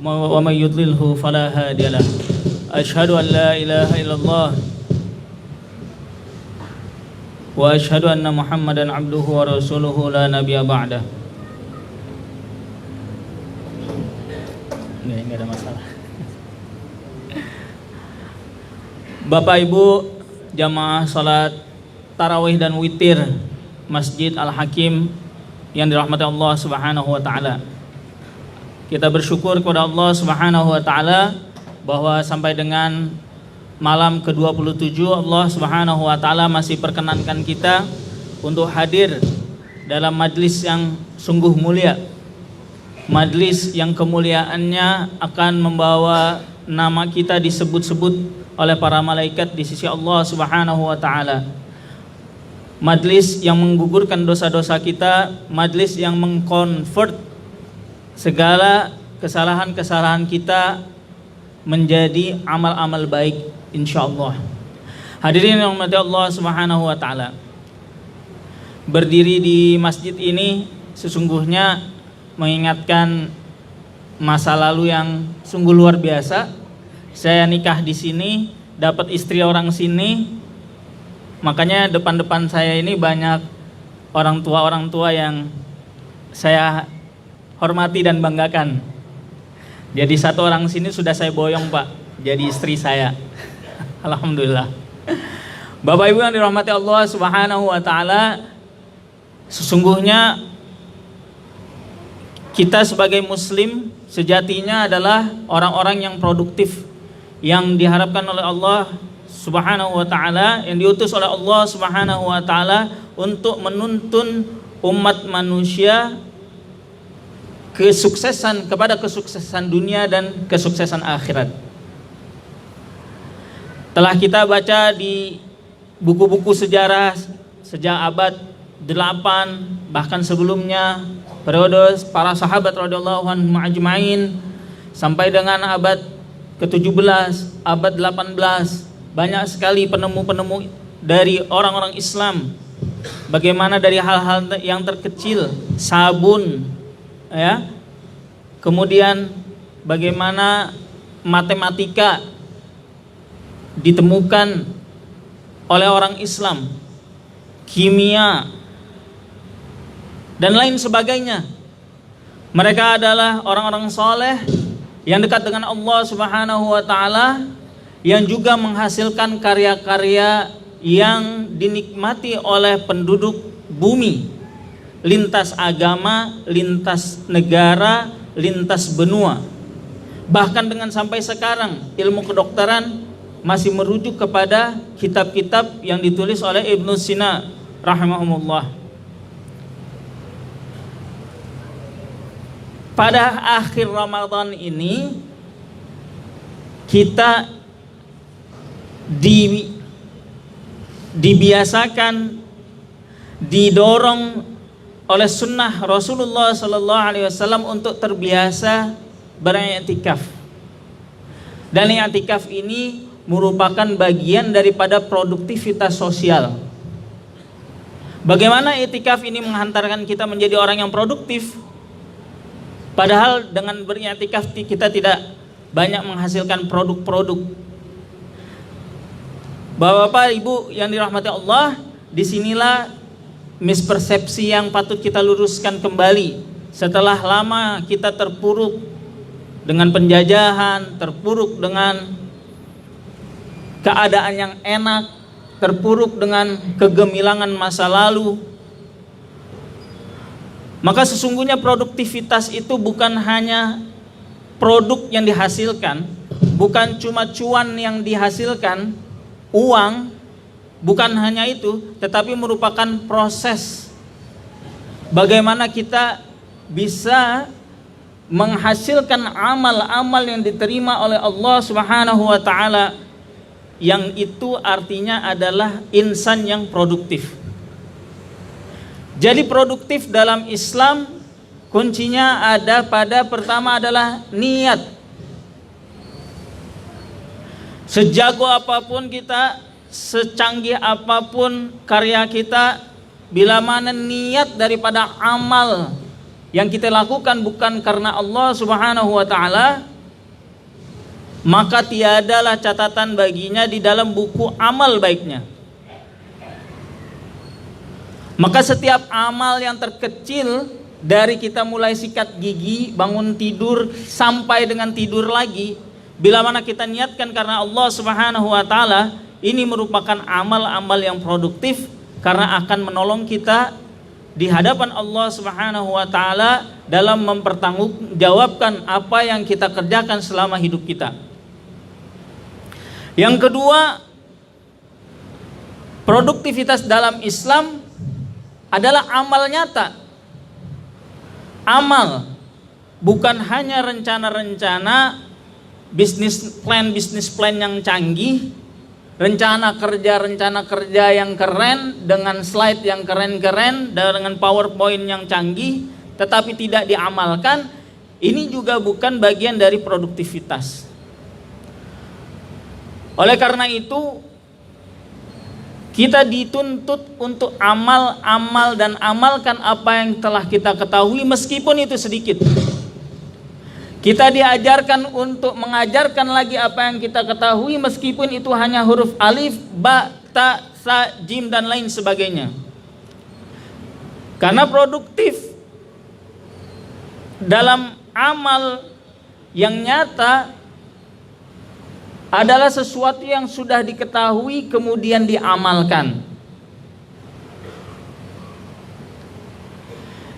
ومن يضلله فلا هادي له أشهد أن لا إله إلا الله وأشهد أن محمدا عبده ورسوله لا نبي بعده. Nggak ada masalah. Bapak Ibu jamaah salat tarawih dan witir Masjid Al-Hakim yang dirahmati Allah Subhanahu wa taala. Kita bersyukur kepada Allah Subhanahu wa taala bahwa sampai dengan malam ke-27 Allah Subhanahu wa taala masih perkenankan kita untuk hadir dalam majlis yang sungguh mulia. Majlis yang kemuliaannya akan membawa nama kita disebut-sebut oleh para malaikat di sisi Allah Subhanahu wa taala. Majlis yang menggugurkan dosa-dosa kita, majlis yang mengkonvert segala kesalahan-kesalahan kita menjadi amal-amal baik insyaallah. Hadirin yang dirahmati Allah Subhanahu wa taala. Berdiri di masjid ini sesungguhnya mengingatkan masa lalu yang sungguh luar biasa. Saya nikah di sini, dapat istri orang sini. Makanya depan-depan saya ini banyak orang tua yang saya hormati dan banggakan. Jadi satu orang sini sudah saya boyong Pak, jadi istri saya. Alhamdulillah. Bapak Ibu yang dirahmati Allah Subhanahu wa taala, sesungguhnya kita sebagai muslim sejatinya adalah orang-orang yang produktif, yang diharapkan oleh Allah Subhanahu wa taala, yang diutus oleh Allah Subhanahu wa taala untuk menuntun umat manusia kepada kesuksesan dunia dan kesuksesan akhirat. Telah kita baca di buku-buku sejarah sejak abad 8 bahkan sebelumnya, periode para sahabat radhiyallahu anhum ajmain sampai dengan abad ke-17, abad 18, banyak sekali penemu-penemu dari orang-orang Islam. Bagaimana dari hal-hal yang terkecil, sabun, ya. Kemudian bagaimana matematika ditemukan oleh orang Islam, kimia dan lain sebagainya. Mereka adalah orang-orang soleh yang dekat dengan Allah Subhanahu wa taala, yang juga menghasilkan karya-karya yang dinikmati oleh penduduk bumi, lintas agama, lintas negara, lintas benua. Bahkan dengan sampai sekarang ilmu kedokteran masih merujuk kepada kitab-kitab yang ditulis oleh Ibnu Sina rahimahumullah. Pada akhir Ramadan ini kita dibiasakan, didorong oleh sunnah Rasulullah Sallallahu Alaihi Wasallam untuk terbiasa beriktikaf. Dan iktikaf ini merupakan bagian daripada produktivitas sosial. Bagaimana iktikaf ini menghantarkan kita menjadi orang yang produktif? Padahal dengan beriktikaf kita tidak banyak menghasilkan produk-produk. Bapak Ibu yang dirahmati Allah, disinilah mispersepsi yang patut kita luruskan kembali. Setelah lama kita terpuruk dengan penjajahan, terpuruk dengan keadaan yang enak, terpuruk dengan kegemilangan masa lalu, maka sesungguhnya produktivitas itu bukan hanya produk yang dihasilkan, bukan cuma cuan yang dihasilkan, uang, bukan hanya itu, tetapi merupakan proses bagaimana kita bisa menghasilkan amal-amal yang diterima oleh Allah Subhanahu wa taala, yang itu artinya adalah insan yang produktif. Jadi produktif dalam Islam kuncinya ada pada pertama adalah niat. Sejago apapun kita, secanggih apapun karya kita, bila mana niat daripada amal yang kita lakukan bukan karena Allah Subhanahu wa taala, maka tiadalah catatan baginya di dalam buku amal baiknya. Maka setiap amal yang terkecil, dari kita mulai sikat gigi, bangun tidur, sampai dengan tidur lagi, bila mana kita niatkan karena Allah Subhanahu wa Ta'ala, ini merupakan amal-amal yang produktif, karena akan menolong kita di hadapan Allah Subhanahu wa Ta'ala dalam mempertanggungjawabkan apa yang kita kerjakan selama hidup kita. Yang kedua, produktivitas dalam Islam adalah amal nyata. Amal bukan hanya rencana-rencana bisnis plan yang canggih, rencana kerja yang keren dengan slide yang keren-keren dengan PowerPoint yang canggih tetapi tidak diamalkan. Ini juga bukan bagian dari produktivitas. Oleh karena itu, kita dituntut untuk amal dan amalkan apa yang telah kita ketahui meskipun itu sedikit. Kita diajarkan untuk mengajarkan lagi apa yang kita ketahui meskipun itu hanya huruf alif, ba, ta, sa, jim dan lain sebagainya. Karena produktif dalam amal yang nyata adalah sesuatu yang sudah diketahui kemudian diamalkan.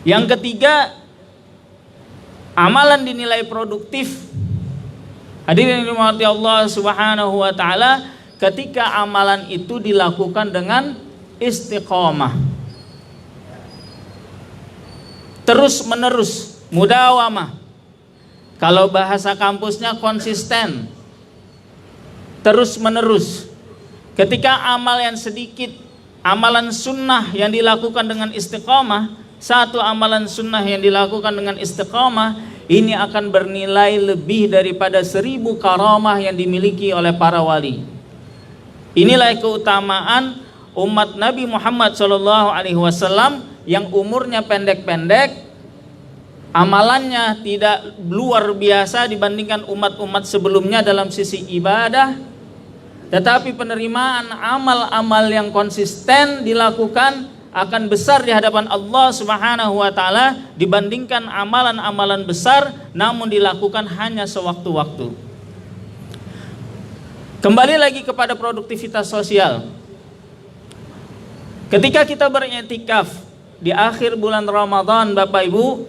Yang ketiga, amalan dinilai produktif. Hadirin yang dirahmati Allah Subhanahu wa Ta'ala, ketika amalan itu dilakukan dengan istiqomah, terus menerus, mudawamah. Kalau bahasa kampusnya konsisten, terus menerus. Ketika amal yang sedikit, amalan sunnah yang dilakukan dengan istiqomah, satu amalan sunnah yang dilakukan dengan istiqomah, ini akan bernilai lebih daripada 1000 karamah yang dimiliki oleh para wali. Inilah keutamaan umat Nabi Muhammad SAW yang umurnya pendek-pendek, amalannya tidak luar biasa dibandingkan umat-umat sebelumnya dalam sisi ibadah, tetapi penerimaan amal-amal yang konsisten dilakukan akan besar di hadapan Allah Subhanahu wa Ta'ala dibandingkan amalan-amalan besar namun dilakukan hanya sewaktu-waktu. Kembali lagi kepada produktivitas sosial. Ketika kita beriktikaf di akhir bulan Ramadan, Bapak Ibu,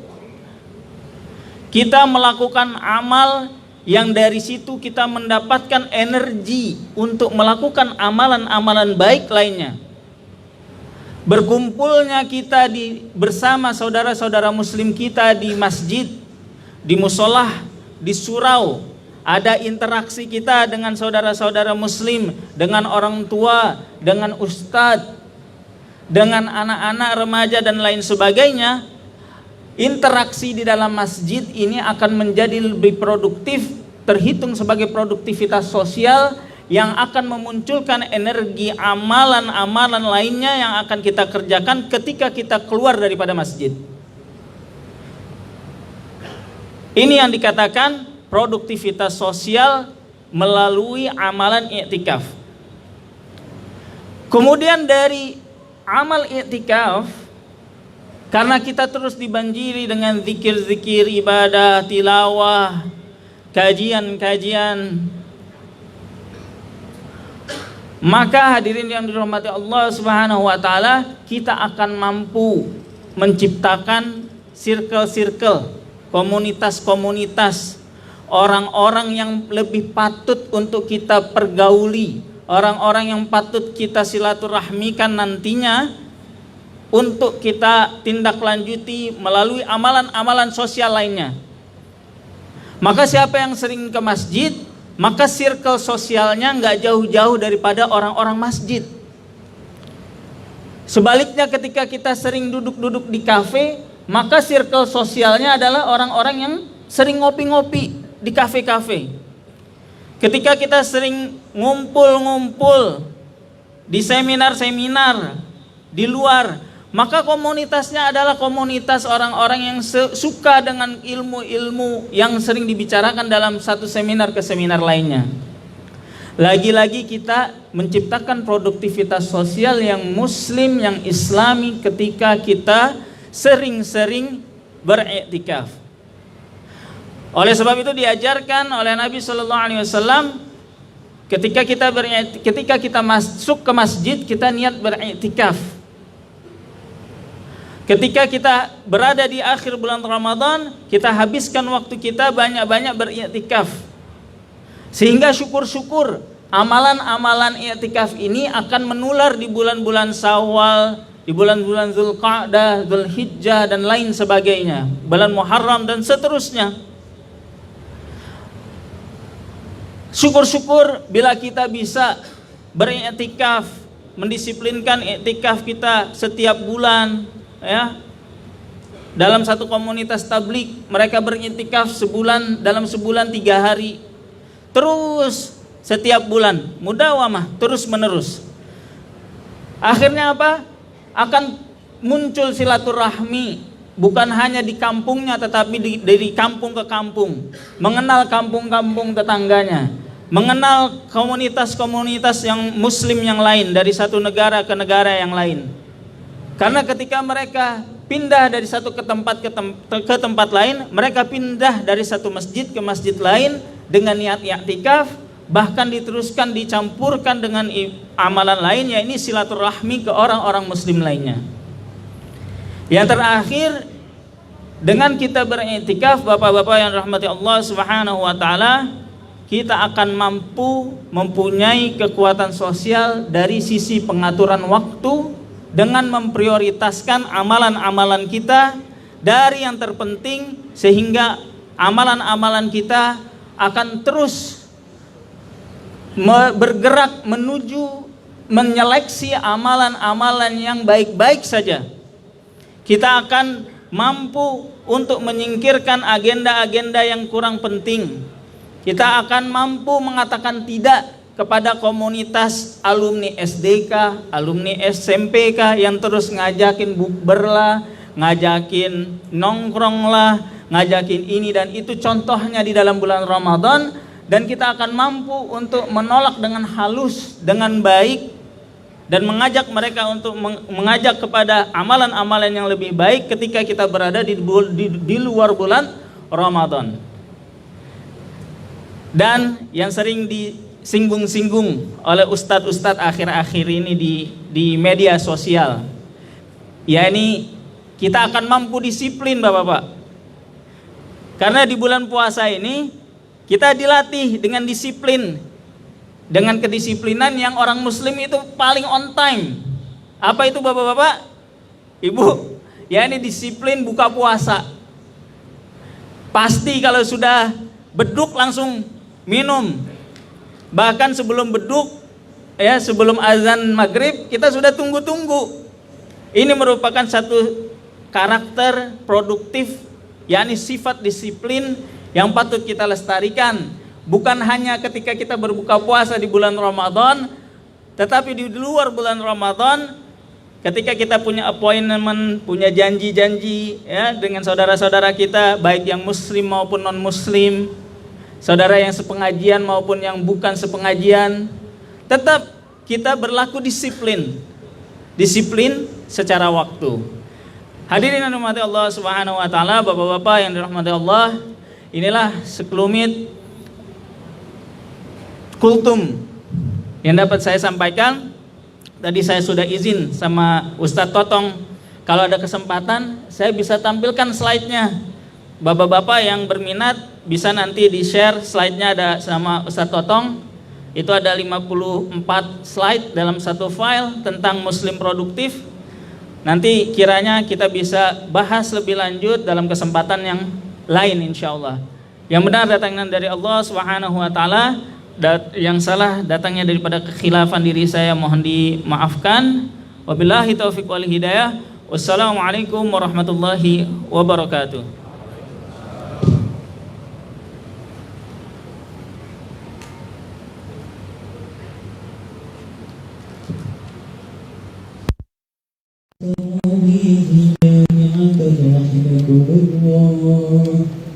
kita melakukan amal yang dari situ kita mendapatkan energi untuk melakukan amalan-amalan baik lainnya. Berkumpulnya kita bersama saudara-saudara muslim kita di masjid, di musolah, di surau, ada interaksi kita dengan saudara-saudara muslim, dengan orang tua, dengan ustadz, dengan anak-anak, remaja dan lain sebagainya. Interaksi di dalam masjid ini akan menjadi lebih produktif, terhitung sebagai produktivitas sosial yang akan memunculkan energi amalan-amalan lainnya yang akan kita kerjakan ketika kita keluar daripada masjid. Ini yang dikatakan produktivitas sosial melalui amalan i'tikaf. Kemudian dari amal i'tikaf, karena kita terus dibanjiri dengan zikir-zikir, ibadah, tilawah, kajian-kajian, maka hadirin yang dirahmati Allah Subhanahu wa Ta'ala, kita akan mampu menciptakan circle-circle, komunitas-komunitas, orang-orang yang lebih patut untuk kita pergauli, orang-orang yang patut kita silaturahmikan nantinya untuk kita tindak lanjuti melalui amalan-amalan sosial lainnya. Maka siapa yang sering ke masjid, maka circle sosialnya nggak jauh-jauh daripada orang-orang masjid. Sebaliknya ketika kita sering duduk-duduk di kafe, maka circle sosialnya adalah orang-orang yang sering ngopi-ngopi di kafe-kafe. Ketika kita sering ngumpul-ngumpul di seminar-seminar di luar, maka komunitasnya adalah komunitas orang-orang yang suka dengan ilmu-ilmu yang sering dibicarakan dalam satu seminar ke seminar lainnya. Lagi-lagi kita menciptakan produktivitas sosial yang muslim, yang islami ketika kita sering-sering beriktikaf. Oleh sebab itu diajarkan oleh Nabi Shallallahu Alaihi Wasallam ketika kita masuk ke masjid, kita niat beriktikaf. Ketika kita berada di akhir bulan Ramadan, kita habiskan waktu kita banyak-banyak beriktikaf. Sehingga syukur-syukur amalan-amalan iktikaf ini akan menular di bulan-bulan Syawal, di bulan-bulan Zulqa'dah, Zulhijjah dan lain sebagainya, bulan Muharram dan seterusnya. Syukur-syukur bila kita bisa beriktikaf, mendisiplinkan iktikaf kita setiap bulan, ya. Dalam satu komunitas tabligh, mereka beriktikaf dalam sebulan 3 hari. Terus setiap bulan, mudawamah, terus menerus. Akhirnya apa? Akan muncul silaturahmi, bukan hanya di kampungnya tetapi dari kampung ke kampung, mengenal kampung-kampung tetangganya, mengenal komunitas-komunitas yang muslim yang lain dari satu negara ke negara yang lain. Karena ketika mereka pindah dari satu ke tempat lain, mereka pindah dari satu masjid ke masjid lain dengan niat i'tikaf, bahkan diteruskan dicampurkan dengan amalan lain, yaitu silaturahmi ke orang-orang muslim lainnya. Yang terakhir, dengan kita beriktikaf, Bapak-bapak yang rahmati Allah Subhanahu wa taala, kita akan mampu mempunyai kekuatan sosial dari sisi pengaturan waktu dengan memprioritaskan amalan-amalan kita dari yang terpenting, sehingga amalan-amalan kita akan terus bergerak menuju menyeleksi amalan-amalan yang baik-baik saja. Kita akan mampu untuk menyingkirkan agenda-agenda yang kurang penting. Kita akan mampu mengatakan tidak kepada komunitas alumni SDK, alumni SMPK yang terus ngajakin bukber lah, ngajakin nongkrong lah, ngajakin ini dan itu, contohnya di dalam bulan Ramadan. Dan kita akan mampu untuk menolak dengan halus, dengan baik, dan mengajak mereka untuk mengajak kepada amalan-amalan yang lebih baik ketika kita berada di luar bulan Ramadan. Dan yang sering disinggung-singgung oleh ustadz-ustadz akhir-akhir ini di media sosial, ya ini kita akan mampu disiplin, Bapak-bapak. Karena di bulan puasa ini kita dilatih dengan disiplin, dengan kedisiplinan yang orang muslim itu paling on time. Apa itu Bapak-bapak? Ibu, ya ini disiplin buka puasa. Pasti kalau sudah beduk langsung minum. Bahkan sebelum beduk, ya sebelum azan maghrib kita sudah tunggu-tunggu. Ini merupakan satu karakter produktif, yakni sifat disiplin yang patut kita lestarikan, bukan hanya ketika kita berbuka puasa di bulan Ramadan, tetapi di luar bulan Ramadan, ketika kita punya appointment, punya janji-janji ya dengan saudara-saudara kita, baik yang muslim maupun non-muslim, saudara yang sepengajian maupun yang bukan sepengajian, tetap kita berlaku disiplin secara waktu. Hadirin yang dirahmati Allah Subhanahu wa taala, Bapak-bapak yang dirahmati Allah, inilah sekelumit kultum yang dapat saya sampaikan. Tadi saya sudah izin sama Ustadz Totong, kalau ada kesempatan saya bisa tampilkan slide-nya. Bapak-bapak yang berminat bisa nanti di-share slide-nya, ada sama Ustadz Totong. Itu ada 54 slide dalam satu file tentang muslim produktif. Nanti kiranya kita bisa bahas lebih lanjut dalam kesempatan yang lain insyaallah. Yang benar datangnya dari Allah Subhanahu wa taala, yang salah datangnya daripada kekhilafan diri saya, mohon dimaafkan. Wabillahi taufiq wal hidayah. Wassalamualaikum warahmatullahi wabarakatuh.